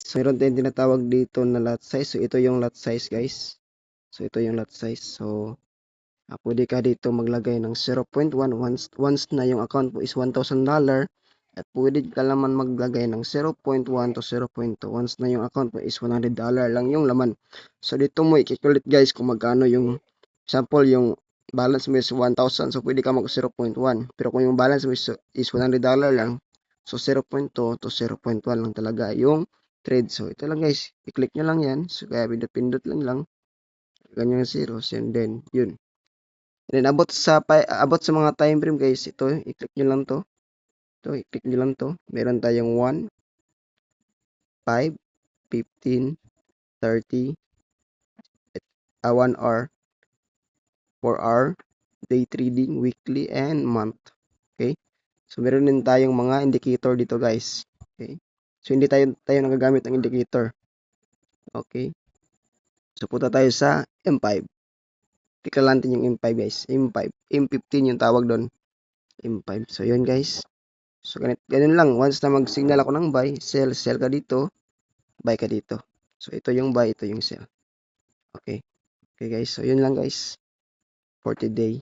So, meron tayong tinatawag dito na lot size. So, ito yung lot size, guys. So, ito yung lot size. So, pwede ka dito maglagay ng 0.1 once na yung account mo is $1,000. At pwede ka naman maglagay ng 0.1 to 0.2 once na yung account mo is $100 lang yung laman. So, dito mo i-calculate, guys, kung magkano yung, example, yung balance mo is 1,000. So, pwede ka mag 0.1. Pero kung yung balance mo is $100 lang, so 0.2 to 0.1 lang talaga yung trade. So, ito lang, guys. I-click nyo lang yan. So, kaya pindot-pindot lang. Ganyan zeros. And then, yun. And then, abot sa mga time frame, guys. Ito, i-click nyo lang to. Ito, i-click nyo lang to. Meron tayong 1, 5, 15, 30, 1 hour, 4 hour, day trading, weekly, and month. Okay? So, meron din tayong mga indicator dito, guys. Okay? So, hindi tayo nagagamit ng indicator. Okay? So, punta tayo sa M5. Tika lang natin yung M5, guys. M5. M15 yung tawag doon. M5. So, yun, guys. So, ganun lang. Once na mag-signal ako ng buy, sell ka dito, buy ka dito. So, ito yung buy, ito yung sell. Okay. Okay, guys. So, yun lang, guys, for today.